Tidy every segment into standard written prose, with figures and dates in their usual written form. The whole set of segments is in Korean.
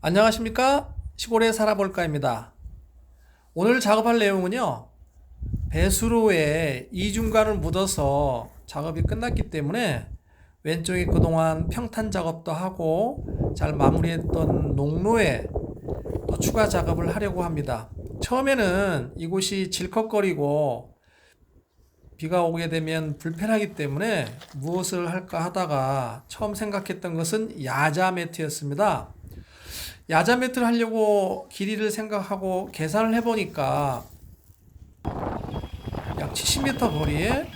안녕하십니까? 시골에 살아볼까입니다. 오늘 작업할 내용은요, 배수로에 이중관을 묻어서 작업이 끝났기 때문에 왼쪽에 그동안 평탄 작업도 하고 잘 마무리했던 농로에 또 추가 작업을 하려고 합니다. 처음에는 이곳이 질컥거리고 비가 오게 되면 불편하기 때문에 무엇을 할까 하다가 처음 생각했던 것은 야자 매트였습니다. 야자 매트를 하려고 길이를 생각하고 계산을 해보니까 약 70m 거리에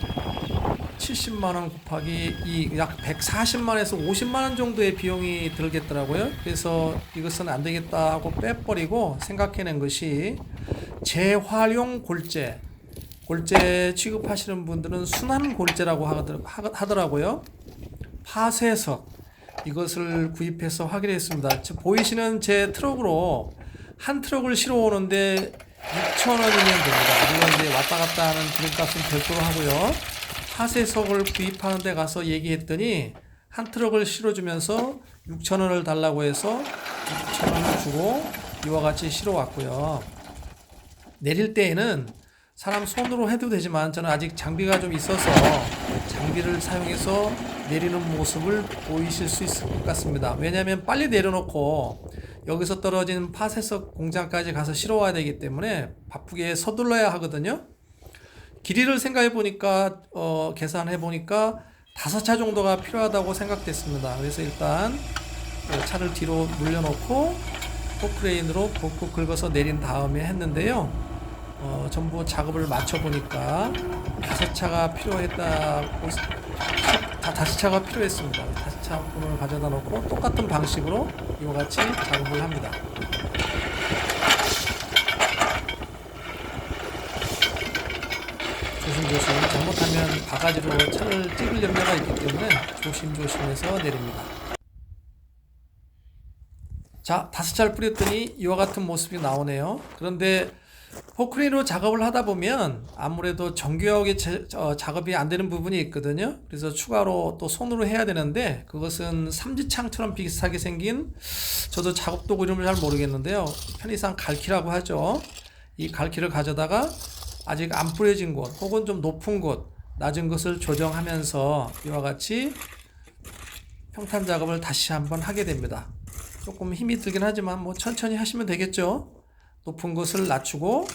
70만원 곱하기 약 140만에서 50만원 정도의 비용이 들겠더라고요. 그래서 이것은 안 되겠다 하고 빼버리고 생각해낸 것이 재활용 골재. 골재 취급하시는 분들은 순환 골재라고 하더라고요. 파쇄석. 이것을 구입해서 확인했습니다. 보이시는 제 트럭으로 한 트럭을 실어 오는데 6,000원이면 됩니다. 물론 이제 왔다 갔다 하는 기름값은 별도로 하고요. 파쇄석을 구입하는 데 가서 얘기했더니 한 트럭을 실어주면서 6,000원을 달라고 해서 6,000원을 주고 이와 같이 실어 왔고요. 내릴 때에는 사람 손으로 해도 되지만 저는 아직 장비가 좀 있어서 장비를 사용해서 내리는 모습을 보이실 수 있을 것 같습니다. 왜냐하면 빨리 내려놓고 여기서 떨어진 파쇄석 공장까지 가서 실어 와야 되기 때문에 바쁘게 서둘러야 하거든요. 길이를 생각해 보니까 계산해 보니까 5차 정도가 필요하다고 생각됐습니다. 그래서 일단 차를 뒤로 물려놓고 포크레인으로 복구 긁어서 내린 다음에 했는데요. 전부 작업을 마쳐보니까 5차가 필요했다고, 5차가 필요했습니다. 5차 분을 가져다 놓고 똑같은 방식으로 이와 같이 작업을 합니다. 조심조심, 잘못하면 바가지로 차를 찍을 염려가 있기 때문에 조심조심해서 내립니다. 자, 5차를 뿌렸더니 이와 같은 모습이 나오네요. 그런데 포크레인으로 작업을 하다 보면 아무래도 정교하게 작업이 안 되는 부분이 있거든요. 그래서 추가로 또 손으로 해야 되는데 그것은 삼지창처럼 비슷하게 생긴, 저도 작업도구 이름을 잘 모르겠는데요. 편의상 갈키라고 하죠. 이 갈키를 가져다가 아직 안 뿌려진 곳 혹은 좀 높은 곳, 낮은 것을 조정하면서 이와 같이 평탄 작업을 다시 한번 하게 됩니다. 조금 힘이 들긴 하지만 뭐 천천히 하시면 되겠죠. 높은 곳을 낮추고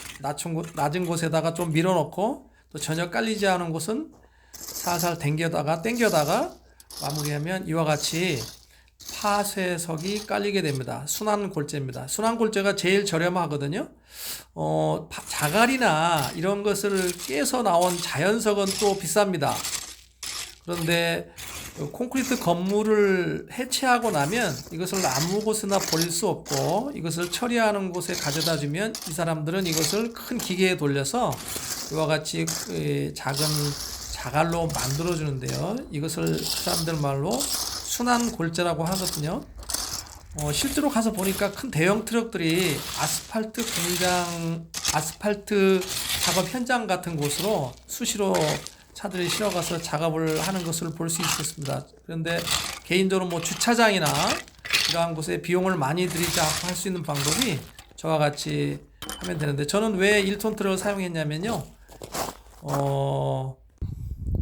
낮은 곳에다가 좀 밀어넣고 또 전혀 깔리지 않은 곳은 살살 당겨다가 마무리하면 이와 같이 파쇄석이 깔리게 됩니다. 순환 골재입니다. 순환 골재가 제일 저렴하거든요. 자갈이나 이런 것을 깨서 나온 자연석은 또 비쌉니다. 그런데 콘크리트 건물을 해체하고 나면 이것을 아무 곳에나 버릴 수 없고 이것을 처리하는 곳에 가져다 주면 이 사람들은 이것을 큰 기계에 돌려서 이와 같이 작은 자갈로 만들어 주는데요. 이것을 사람들 말로 순환 골재라고 하거든요. 실제로 가서 보니까 큰 대형 트럭들이 아스팔트 공장, 아스팔트 작업 현장 같은 곳으로 수시로 차들이 실어가서 작업을 하는 것을 볼 수 있었습니다. 그런데 개인적으로 뭐 주차장이나 이러한 곳에 비용을 많이 들이지 않고 할 수 있는 방법이 저와 같이 하면 되는데, 저는 왜 1톤 트럭을 사용했냐면요.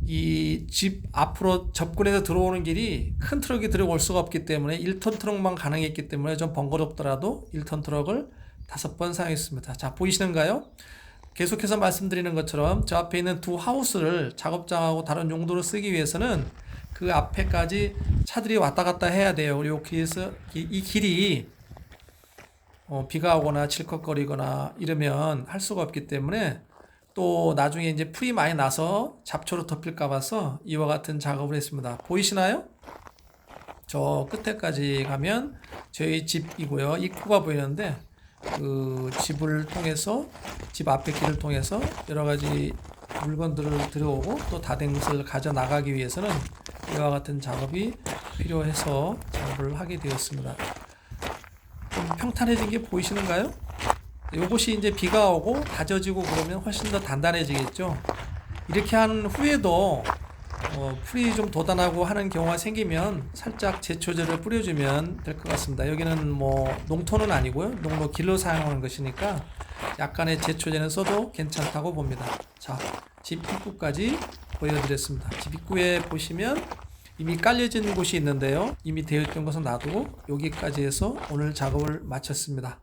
이 집 앞으로 접근해서 들어오는 길이 큰 트럭이 들어올 수가 없기 때문에 1톤 트럭만 가능했기 때문에 좀 번거롭더라도 1톤 트럭을 5번 사용했습니다. 자, 보이시는가요? 계속해서 말씀드리는 것처럼 저 앞에 있는 두 하우스를 작업장하고 다른 용도로 쓰기 위해서는 그 앞에까지 차들이 왔다 갔다 해야 돼요. 그리고 이 길이 비가 오거나 질컥거리거나 이러면 할 수가 없기 때문에, 또 나중에 이제 풀이 많이 나서 잡초로 덮일까 봐서 이와 같은 작업을 했습니다. 보이시나요? 저 끝에까지 가면 저희 집이고요. 입구가 보이는데 그 집을 통해서, 집 앞에 길을 통해서 여러 가지 물건들을 들어오고 또 다 된 것을 가져 나가기 위해서는 이와 같은 작업이 필요해서 작업을 하게 되었습니다. 좀 평탄해진 게 보이시는가요? 이것이 이제 비가 오고 다져지고 그러면 훨씬 더 단단해지겠죠. 이렇게 한 후에도 풀이 좀 돋아나고 하는 경우가 생기면 살짝 제초제를 뿌려주면 될 것 같습니다. 여기는 뭐 농토는 아니고요. 농로 길로 사용하는 것이니까 약간의 제초제는 써도 괜찮다고 봅니다. 자, 집 입구까지 보여드렸습니다. 집 입구에 보시면 이미 깔려진 곳이 있는데요. 이미 되어 있던 것은 놔두고 여기까지 해서 오늘 작업을 마쳤습니다.